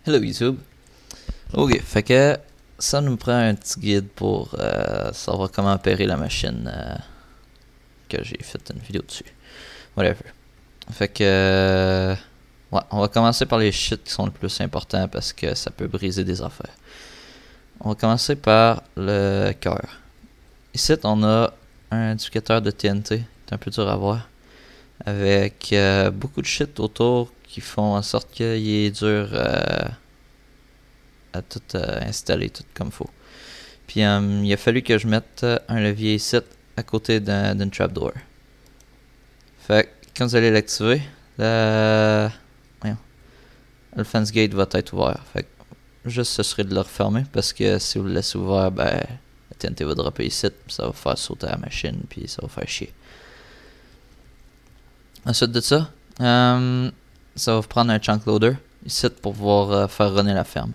Hello YouTube. Ok, fait que ça nous prend un petit guide pour savoir comment opérer la machine que j'ai fait une vidéo dessus. Whatever. Fait que ouais, on va commencer par les shit qui sont le plus importants parce que ça peut briser des affaires. On va commencer par le cœur. Ici on a un indicateur de TNT, c'est un peu dur à voir, avec beaucoup de shit autour qui font en sorte qu'il est dur à tout installer tout comme faut. Puis il a fallu que je mette un levier ici à côté d'une trapdoor. Fait que quand vous allez l'activer, le fence gate va être ouvert. Fait que juste ce serait de le refermer parce que si vous le laissez ouvert, ben la TNT va dropper ici, ça va faire sauter la machine, puis ça va faire chier. Ensuite de ça, ça va vous prendre un chunk loader ici pour pouvoir faire runner la ferme.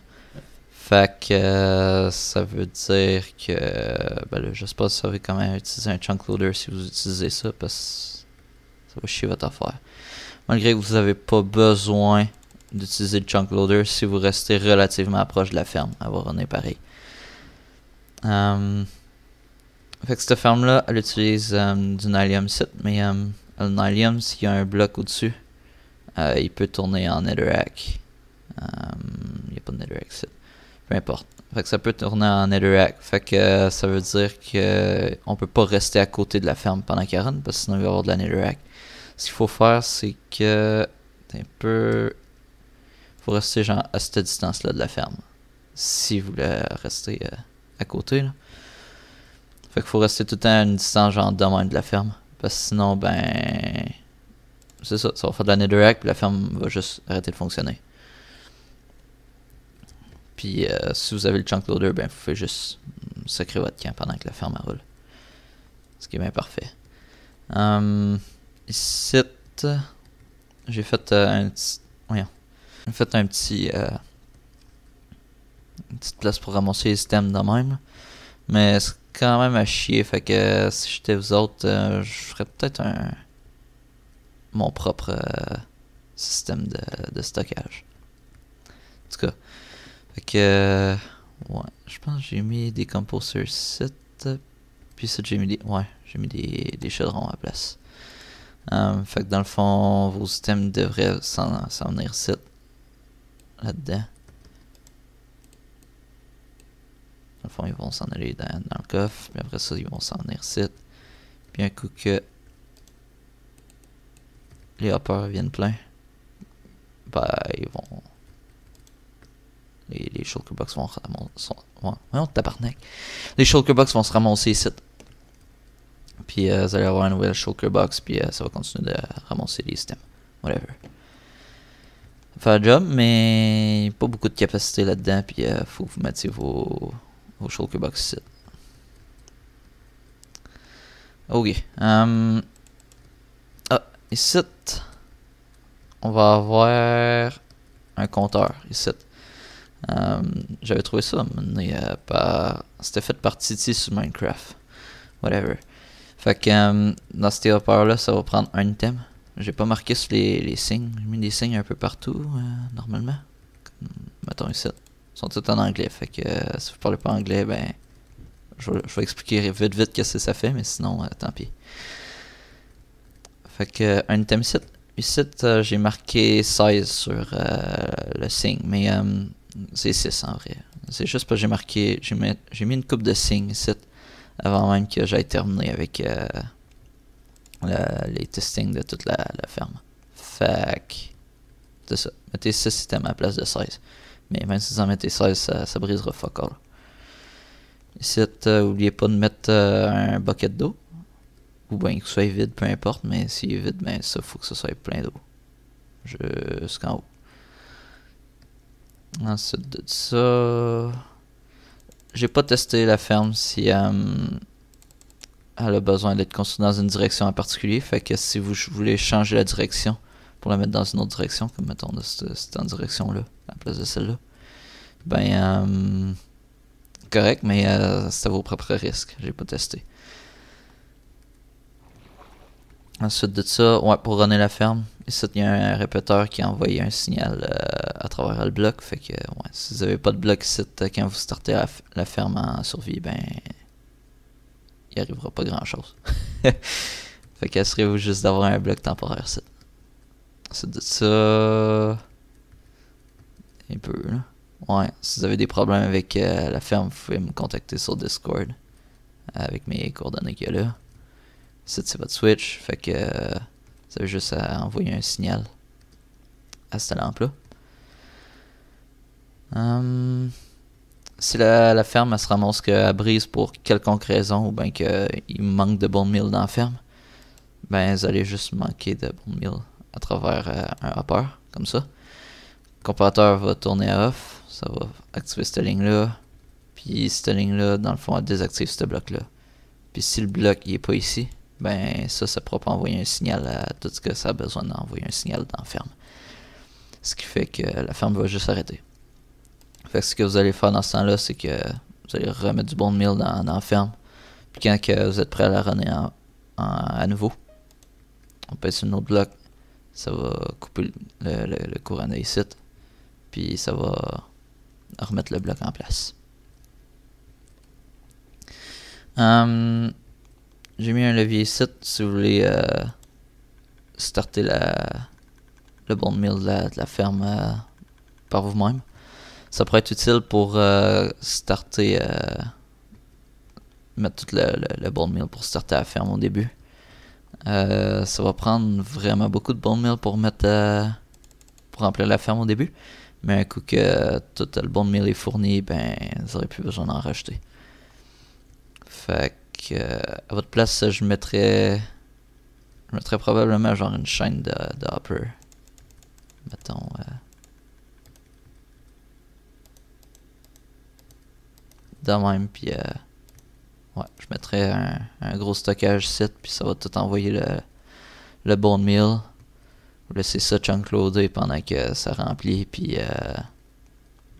Fait que ça veut dire que ben là, je sais pas si vous savez comment utiliser un chunk loader si vous utilisez ça parce que ça va chier votre affaire. Malgré que vous n'avez pas besoin d'utiliser le chunk loader si vous restez relativement proche de la ferme, elle va runner pareil. Fait que cette ferme là elle utilise du Nylium site, mais le Nylium s'il y a un bloc au dessus, il peut tourner en netherrack. Il n'y a pas de netherrack site. Peu importe. Fait que ça peut tourner en netherrack. Fait que ça veut dire que on peut pas rester à côté de la ferme pendant qu'elle run parce que sinon il va y avoir de la netherrack. Ce qu'il faut faire c'est que faut rester genre à cette distance là de la ferme. Si vous voulez rester à côté là. Fait qu'il faut rester tout le temps à une distance genre de même de la ferme. Parce que sinon ben c'est ça va faire de la netherrack puis la ferme va juste arrêter de fonctionner. Puis si vous avez le chunk loader, ben vous pouvez juste sacrer votre camp pendant que la ferme roule. Ce qui est bien parfait. Ici, j'ai fait un petit. Voyons. J'ai fait un petit. Une petite place pour ramasser les systèmes de même. Mais c'est quand même à chier. Fait que si j'étais vous autres, je ferais peut-être mon propre système de stockage. En tout cas. Fait que ouais, je pense que j'ai mis des composers site, puis ça j'ai mis des chaudrons à la place. Fait que dans le fond, vos systèmes devraient s'en venir site là-dedans. Dans le fond, ils vont s'en aller dans le coffre, puis après ça, ils vont s'en venir site. Puis un coup que les hoppers viennent pleins, ben ils vont. Les shulker box vont tabarnak. Les shulker box vont se ramasser ici. Puis vous allez avoir une nouvelle shulker box. Puis ça va continuer de ramasser les systèmes. Whatever. Ça va faire le job, mais pas beaucoup de capacité là-dedans. Puis faut que vous mettiez vos shulker box ici. Ok. Ici, on va avoir un compteur ici. J'avais trouvé ça c'était fait par Titi sur Minecraft. Whatever. Fait que dans cet hopper là, ça va prendre un item. J'ai pas marqué sur les signes. J'ai mis des signes un peu partout, normalement. Comme, mettons ici. Ils sont tous en anglais. Fait que si vous parlez pas anglais, ben je vais expliquer vite qu'est-ce que ça fait, mais sinon, tant pis. Fait que un item ici. Ici, j'ai marqué 16 sur le signe, mais c'est 6 en vrai. C'est juste parce que j'ai mis une coupe de signes ici avant même que j'aille terminer avec les testings de toute la ferme. Fait que c'est ça. Mettez 6 systèmes à la place de 16. Mais même si vous en mettez 16, ça brisera fuck all. Ici, n'oubliez pas de mettre un bucket d'eau. Ou bien qu'il soit vide, peu importe. Mais s'il est vide, ben ça, faut que ça soit plein d'eau. Jusqu'en haut. Ensuite de ça, j'ai pas testé la ferme si elle a besoin d'être construite dans une direction en particulier. Fait que si vous voulez changer la direction pour la mettre dans une autre direction, comme mettons c'est en direction là, à la place de celle-là, ben correct, mais c'est à vos propres risques. J'ai pas testé. Ensuite de ça, ouais, pour runner la ferme, Ici, il y a un répéteur qui a envoyé un signal à travers le bloc. Fait que, ouais, si vous n'avez pas de bloc ici, quand vous startez la ferme en survie, ben, il arrivera pas grand chose. Fait qu'assurez-vous juste d'avoir un bloc temporaire ici. C'est de ça. Un peu, là. Ouais, si vous avez des problèmes avec la ferme, vous pouvez me contacter sur Discord avec mes coordonnées qu'il y a là. Ici, c'est votre switch. Fait que vous avez juste à envoyer un signal à cette lampe-là. Si la ferme elle se ramasse qu'elle brise pour quelconque raison ou bien qu'il manque de bone meal dans la ferme, ben vous allez juste manquer de bone meal à travers un hopper, comme ça. Le comparateur va tourner à off, ça va activer cette ligne-là, puis cette ligne-là, dans le fond, elle désactive ce bloc-là. Puis si le bloc il est pas ici, ben ça pourra pas envoyer un signal à tout ce que ça a besoin d'envoyer un signal dans la ferme. Ce qui fait que la ferme va juste arrêter. Fait que ce que vous allez faire dans ce temps-là, c'est que vous allez remettre du bone meal dans la ferme. Puis quand que vous êtes prêt à la runner à nouveau, on pèse sur une autre bloc, ça va couper le courant ici. Puis ça va remettre le bloc en place. J'ai mis un levier ici si vous voulez starter le bone meal de la ferme par vous-même. Ça pourrait être utile pour starter, mettre tout le bone meal pour starter la ferme au début. Ça va prendre vraiment beaucoup de bone meal pour remplir la ferme au début. Mais un coup que tout le bone meal est fourni, ben vous n'aurez plus besoin d'en rajouter. Fait que à votre place, je mettrais probablement genre une chaîne de hopper. Mettons de même, puis ouais, je mettrais un gros stockage site, puis ça va tout envoyer le bone meal. Vous laissez ça chunk loader pendant que ça remplit, puis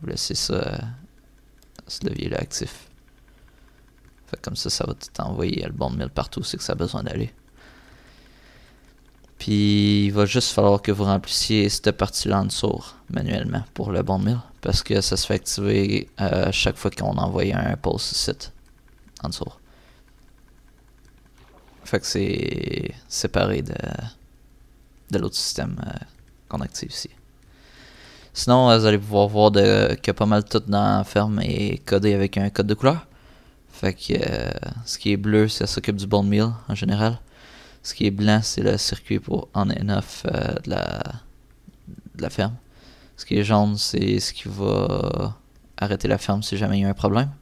vous laissez ça ce levier-là actif. Fait comme ça va tout envoyer le bone meal partout, c'est que ça a besoin d'aller. Puis il va juste falloir que vous remplissiez cette partie-là en dessous manuellement pour le bone meal, parce que ça se fait activer chaque fois qu'on envoie un pulse site en dessous. Fait que c'est séparé de l'autre système qu'on active ici. Sinon, vous allez pouvoir voir que pas mal tout dans la ferme est codé avec un code de couleur. Fait que ce qui est bleu, ça s'occupe du bone meal en général. Ce qui est blanc, c'est le circuit pour on and off de la ferme. Ce qui est jaune, c'est ce qui va arrêter la ferme si jamais il y a un problème.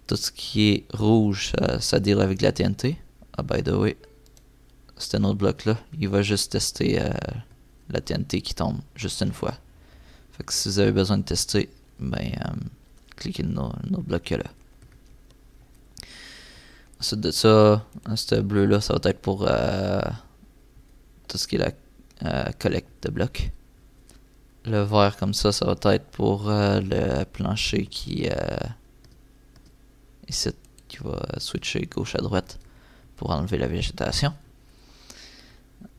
Tout ce qui est rouge, ça deal avec la TNT. Ah, by the way, c'est un autre bloc là. Il va juste tester la TNT qui tombe juste une fois. Fait que si vous avez besoin de tester, ben cliquez le autre bloc là. Ensuite de ça, ce bleu là, ça va être pour tout ce qui est la collecte de blocs. Le vert comme ça va être pour le plancher qui ici, qui va switcher gauche à droite pour enlever la végétation.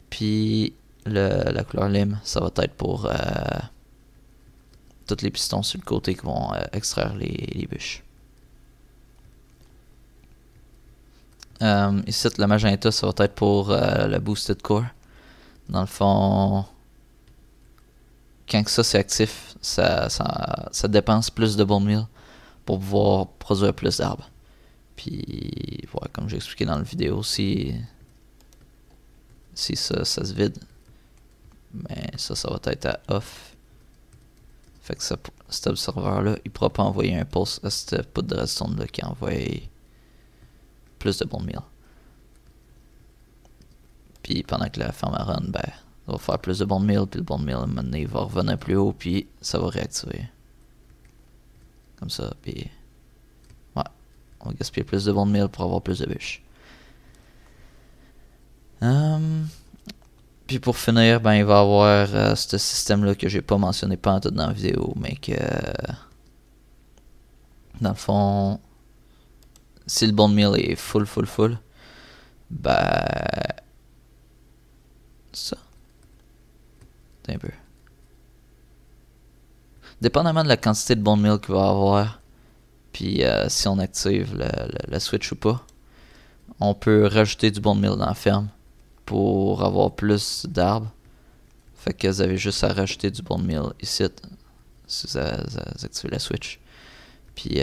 Puis la couleur lime, ça va être pour tous les pistons sur le côté qui vont extraire les bûches. Ici, le magenta, ça va être pour le boosted core. Dans le fond, quand que ça c'est actif, ça dépense plus de bone meal pour pouvoir produire plus d'arbres. Puis, voilà, comme j'ai expliqué dans la vidéo, si ça se vide, ben ça va être à off. Fait que cet observeur-là, il pourra pas envoyer un pulse à cette poudre de redstone-là qui envoie plus de bone meal. Puis pendant que la ferme run, ben, ça va faire plus de bone meal, puis le bone meal, maintenant, il va revenir plus haut, puis ça va réactiver. Comme ça, puis ouais, on va gaspiller plus de bone meal pour avoir plus de bûches. Puis pour finir, ben il va y avoir ce système-là que j'ai pas mentionné pas en tout dans la vidéo, mais que dans le fond, si le bone meal est full, ben ça. Un peu. Dépendamment de la quantité de bone meal qu'il va avoir, puis si on active la switch ou pas, on peut rajouter du bone meal dans la ferme pour avoir plus d'arbres. Fait que vous avez juste à rajouter du bone meal ici si vous activez la switch. Puis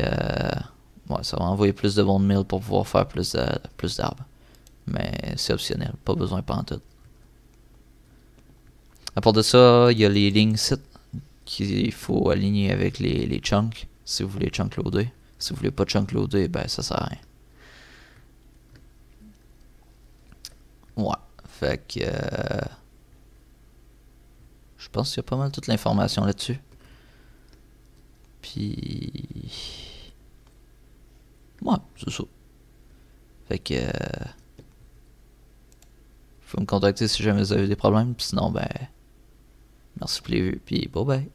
ouais, ça va envoyer plus de bone meal pour pouvoir faire plus d'arbres. Mais c'est optionnel, pas besoin pantoute. À part de ça, il y a les lignes ici qu'il faut aligner avec les chunks si vous voulez chunk loader. Si vous voulez pas chunk loader, ben ça sert à rien. Ouais, fait que je pense qu'il y a pas mal toute l'information là-dessus. Puis ouais, c'est ça. Fait que faut me contacter si jamais vous avez des problèmes. Puis sinon, ben merci pour les vues. Puis bye bye.